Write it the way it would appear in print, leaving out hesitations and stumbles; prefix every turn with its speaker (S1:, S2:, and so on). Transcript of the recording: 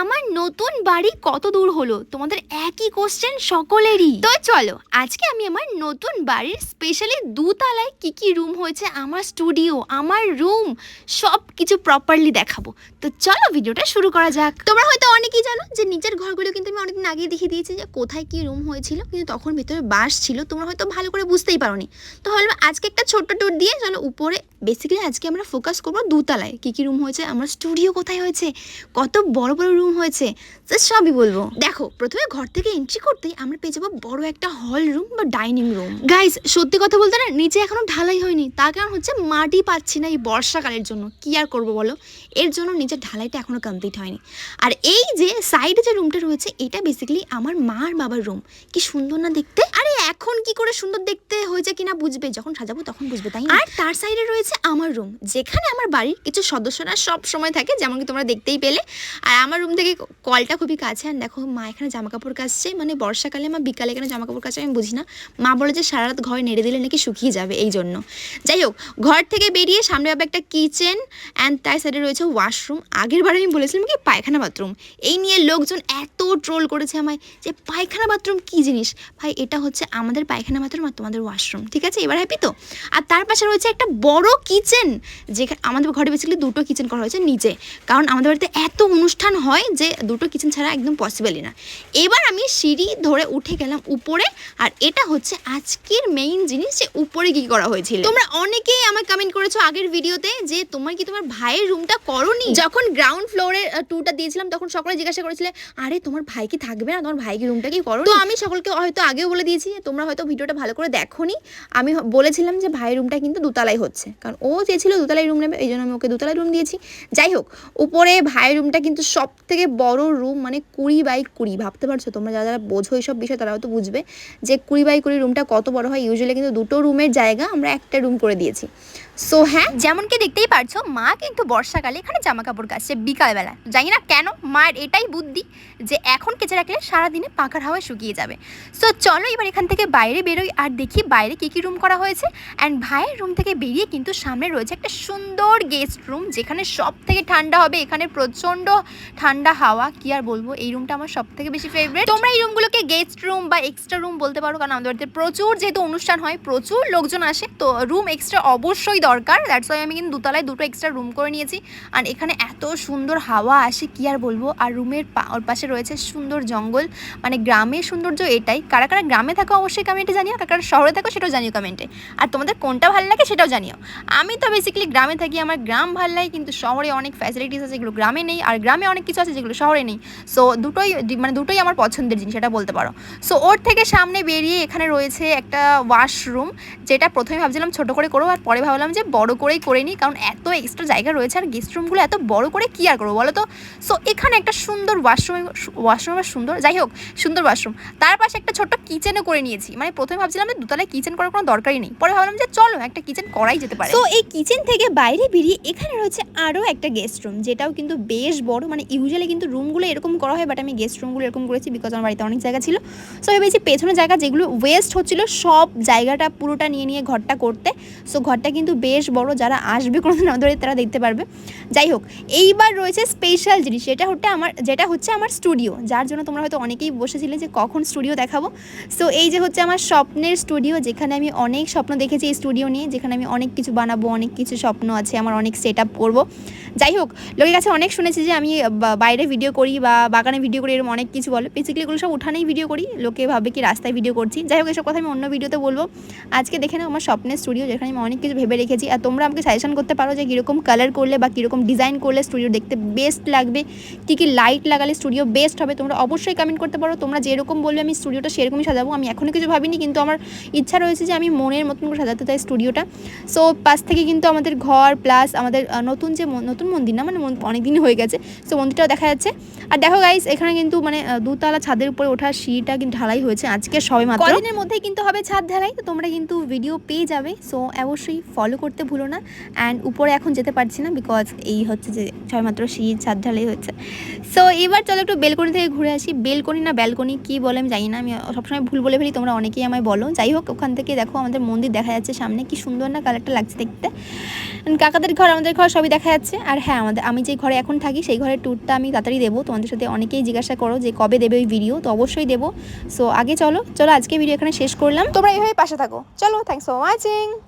S1: আমার নতুন বাড়ি কত দূর হলো? তোমাদের একই কোশ্চেন সকলেরই। তো চলো আজকে আমি আমার নতুন বাড়ির স্পেশালি দোতলায় কি কি রুম হয়েছে, আমার স্টুডিও, আমার রুম, সব কিছু প্রপারলি দেখাবো। তো চলো ভিডিওটা শুরু করা যাক। তোমরা হয়তো অনেকেই জানো যে নিচের ঘরগুলো কিন্তু আমি অনেকদিন আগেই দেখিয়ে দিয়েছি যে কোথায় কি রুম হয়েছিল, কিন্তু তখন ভিতরে বাস ছিল, তোমরা হয়তো ভালো করে বুঝতেই পারোনি। তো হলো আজকে একটা ছোট্ট ট্যুর দিয়ে চলো উপরে। বেসিক্যালি আজকে আমরা ফোকাস করবো দোতলায় কি কি রুম হয়েছে, আমার স্টুডিও কোথায় হয়েছে, কত বড় বড় রুম হয়েছে, সবই বলবো। দেখো প্রথমে ঘর থেকে এন্ট্রি করতেই আমরা পেয়ে যাবো বড় একটা হল রুম বা ডাইনিং রুম। গাইস সত্যি কথা বলতে না, নিচে এখনো ঢালাই হয়নি, তার কারণ হচ্ছে মাটি পাচ্ছি না এই বর্ষাকালের জন্য। কি আর করবো বলো, এর জন্য নিচের ঢালাইটা এখনো কমপ্লিট হয়নি। আর এই যে সাইডে যে রুমটা রয়েছে এটা বেসিক্যালি আমার মা আর বাবার রুম। কি সুন্দর না দেখতে। আরে এখন কি করে সুন্দর দেখতে হয়েছে কিনা বুঝবে, যখন সাজাবো তখন বুঝবে, তাই না? আর তার সাইডে রয়েছে আমার রুম, যেখানে আমার বাড়ির কিছু সদস্যরা সব সময় থাকে, যেমন কি তোমরা দেখতেই পেলে। আর আমার রুম থেকে কলটা খুবই কাছে। আর দেখো মা এখানে জামা কাপড় কাচছে, মানে বর্ষাকালে মা বিকালে এখানে জামা কাপড় কাচে, আমি বুঝি না। মা বলে যে সারা রাত ঘরে নেড়ে দিলে নাকি শুকিয়ে যাবে, এই জন্য। যাই হোক, ঘর থেকে বেরিয়ে সামনে হবে একটা কিচেন অ্যান্ড তার সাইডে রয়েছে ওয়াশরুম। আগের বার আমি বলেছিলাম কি পায়খানা বাথরুম, এই নিয়ে লোকজন এত ট্রোল করেছে আমায় যে পায়খানা বাথরুম কী জিনিস। ভাই এটা হচ্ছে আমাদের পায়খানা বাথরুম আর তোমাদের ওয়াশরুম, ঠিক আছে? এবার হ্যাপি তো? আর তার পাশে রয়েছে একটা বড় কিচেন, যেখানে আমাদের ঘরে বেসিক্যালি দুটো কিচেন করা হয়েছে নিচে, কারণ আমাদের বাড়িতে এত অনুষ্ঠান হয় যে দুটো কিচেন ছাড়া একদম পসিবলই না। এবার আমি সিঁড়ি ধরে উঠে গেলাম উপরে, আর এটা হচ্ছে আজকের মেইন জিনিস, যে উপরে কি করা হয়েছিল। তোমরা অনেকেই আমায় কমেন্ট করেছো আগের ভিডিওতে যে তোমার কি তোমার ভাইয়ের রুমটা করোনি। যখন গ্রাউন্ড ফ্লোরে টুরটা দিয়েছিলাম তখন সকলে জিজ্ঞাসা করেছিলে আরে তোমার ভাই কি থাকবে না, তোমার ভাইকে রুমটা কি করো। তো আমি সকলকে হয়তো আগেও বলে দিয়েছি, তোমরা হয়তো ভিডিওটা ভালো করে দেখোনি। আমি বলেছিলাম যে ভাইয়ের রুমটা কিন্তু দোতলায় হচ্ছে, কারণ ও চেয়েছিল দোতলায় রুম নেবে, এই জন্য আমি ওকে দোতলায় রুম দিয়েছি। যাই হোক, উপরে ভাইয়ের রুমটা কিন্তু সব থেকে বড় রুম, মানে 20x20। ভাবতে পারছো তোমরা যারা যারা বোঝো এইসব বিষয় তারাও তো বুঝবে যে 20x20 রুমটা কত বড় হয়। ইউজুয়ালি কিন্তু দুটো রুমের জায়গা আমরা একটা রুম করে দিয়েছি। সো হ্যাঁ, যেমন কি দেখতেই পারছো মা কিন্তু বর্ষাকালে এখানে জামা কাপড় কাচছে বিকালবেলা। জানি না কেন মায়ের এটাই বুদ্ধি যে এখন কেচে রাখলে সারাদিনে পাখার হাওয়ায় শুকিয়ে যাবে। সো চলো এবার এখান থেকে বাইরে বেরোই আর দেখি বাইরে কী কী রুম করা হয়েছে। অ্যান্ড ভাইয়ের রুম থেকে বেরিয়ে কিন্তু সামনে রয়েছে একটা সুন্দর গেস্ট রুম, যেখানে সব থেকে ঠান্ডা হবে। এখানে প্রচণ্ড ঠান্ডা হাওয়া, কি আর বলবো, এই রুমটা আমার সব থেকে বেশি ফেভারিট। তোমরা এই রুমগুলোকে গেস্ট রুম বা এক্সট্রা রুম বলতে পারো, কারণ আমাদের বাড়িতে প্রচুর যেহেতু অনুষ্ঠান হয়, প্রচুর লোকজন আসে, তো রুম এক্সট্রা অবশ্যই দরকার। দ্যাটস ওয়াই আমি কিন্তু দোতলায় দুটো এক্সট্রা রুম করে নিয়েছি। আর এখানে এত সুন্দর হাওয়া আসে কি আর বলবো। আর রুমের ওর পাশে রয়েছে সুন্দর জঙ্গল, মানে গ্রামের সৌন্দর্য এটাই। কারা কারা গ্রামে থাকো অবশ্যই কমেন্টে জানিও, কারা কারা শহরে থাকো সেটাও জানিও কমেন্টে। আর তোমাদের কোনটা ভালো লাগে সেটাও জানিও। আমি তো বেসিক্যালি গ্রামে থাকি, আমার গ্রাম ভালো লাগে, কিন্তু শহরে অনেক ফ্যাসিলিটিস আছে যেগুলো গ্রামে নেই, আর গ্রামে অনেক কিছু আছে যেগুলো শহরে নেই। সো দুটোই আমার পছন্দের জিনিস, এটা বলতে পারো। সো ওর থেকে সামনে বেরিয়ে এখানে রয়েছে একটা ওয়াশরুম, যেটা প্রথমে ভাবছিলাম ছোটো করে করবো, আর পরে ভাবলাম যে বড় করেই করে নিই, কারণ এত এক্সট্রা জায়গা রয়েছে আর গেস্ট রুমগুলো এত বড় করে কী আর করবো বলো তো। সো এখানে একটা সুন্দর ওয়াশরুম সুন্দর, যাই হোক সুন্দর ওয়াশরুম, তার পাশে একটা ছোট্ট কিচেনও করে নিয়েছি। মানে প্রথমে ভাবছিলাম যে দোতলায় কিচেন করার কোনো দরকারই নেই, পরে ভাবলাম যে চলো একটা কিচেন করাই যেতে পারে। তো এই কিচেন থেকে বাইরে বেরিয়ে এখানে রয়েছে আরও একটা গেস্ট রুম, যেটাও কিন্তু বেশ বড়। মানে ইউজুয়ালি কিন্তু রুমগুলো এরকম করা হয়, বাট আমি গেস্ট রুমগুলো এরকম করেছি বিকজ আমার বাড়িতে অনেক জায়গা ছিল। সো ভেবেছি পেছনে জায়গা যেগুলো ওয়েস্ট হচ্ছিলো সব জায়গাটা পুরোটা নিয়ে নিয়ে ঘরটা করতে। সো ঘরটা কিন্তু বেশ বড়, যারা আসবে কোনোদিন আমাদের তারা দেখতে পারবে। যাই হোক, এইবার রয়েছে স্পেশাল জিনিস, যেটা হচ্ছে আমার স্টুডিও, যার জন্য তোমরা হয়তো অনেকেই বসেছিলে যে কখন স্টুডিও দেখাবো। সো এই যে হচ্ছে আমার স্বপ্নের স্টুডিও, যেখানে আমি অনেক স্বপ্ন দেখেছি এই স্টুডিও নিয়ে, যেখানে আমি অনেক কিছু বানাবো, অনেক কিছু স্বপ্ন আছে আমার, অনেক সেট আপ করবো। যাই হোক, লোকের কাছে অনেক শুনেছি যে আমি বাইরে ভিডিও করি বা বাগানে ভিডিও করি, এরকম অনেক কিছু বলে। বেসিক্যালি এগুলো সব উঠানেই ভিডিও করি, লোকে ভাবে কি রাস্তায় ভিডিও করছি। যাই হোক, এসব কথা আমি অন্য ভিডিওতে বলবো। আজকে দেখে নাও আমার স্বপ্নের স্টুডিও, যেখানে আমি অনেক কিছু ভেবে রেখেছি। আর তোমরা আমাকে সাজেশন করতে পারো যে কীরকম কালার করলে বা কীরকম ডিজাইন করলে স্টুডিও দেখতে বেস্ট লাগবে, কী কী লাইট লাগালে স্টুডিও বেস্ট হবে। তোমরা অবশ্যই কমেন্ট করতে পারো, তোমরা যেরকম বলবে আমি স্টুডিওটা সেরকমই সাজাবো। আমি এখনও কিছু ভাবিনি, কিন্তু আমার ইচ্ছা রয়েছে যে আমি মনের মতন করে সাজাতে চাই স্টুডিওটা। সো পাশ থেকে কিন্তু আমাদের ঘর প্লাস আমাদের নতুন মন্দির না, মানে অনেক দিনই হয়ে গেছে, সো মন্দিরটাও দেখা যাচ্ছে। আর দেখো গাইস, এখানে কিন্তু মানে দুতলা ছাদের উপরে ওঠার সিঁড়িটা কিন্তু ঢালাই হয়েছে আজকে সবে মাত্র। কদিনের মধ্যেই কিন্তু হবে ছাদ ঢালাই, তো তোমরা কিন্তু ভিডিও পেয়ে যাবে। সো অবশ্যই ফলো করতে ভুলো না। অ্যান্ড উপরে এখন যেতে পারছি না বিকজ এই হচ্ছে যে সবেমাত্র সিঁড়ির ছাদ ঢালাই হচ্ছে। সো এবার চলো একটু বেলকনি থেকে ঘুরে আসি। বেলকনি না ব্যালকনি কী বলে আমি জানি না, আমি সবসময় ভুল বলে ফেলি, তোমরা অনেকেই আমায় বলো। যাই হোক, ওখান থেকে দেখো আমাদের মন্দির দেখা যাচ্ছে সামনে, কি সুন্দর না কালারটা লাগছে দেখতে। কাকাদের ঘর আমাদের ঘর সবই দেখা যাচ্ছে। আর হ্যাঁ, আমি যে ঘরে এখন থাকি সেই ঘরের ট্যুরটা আমি তাড়াতাড়ি দেবো। তোমাদের সাথে অনেকেই জিজ্ঞাসা করো যে কবে দেবে ওই ভিডিও, তো অবশ্যই দেবো। সো আগে চলো আজকে ভিডিও এখানে শেষ করলাম। তোমরা এইভাবে পাশে থাকো। চলো, থ্যাংকস ফর ওয়াচিং।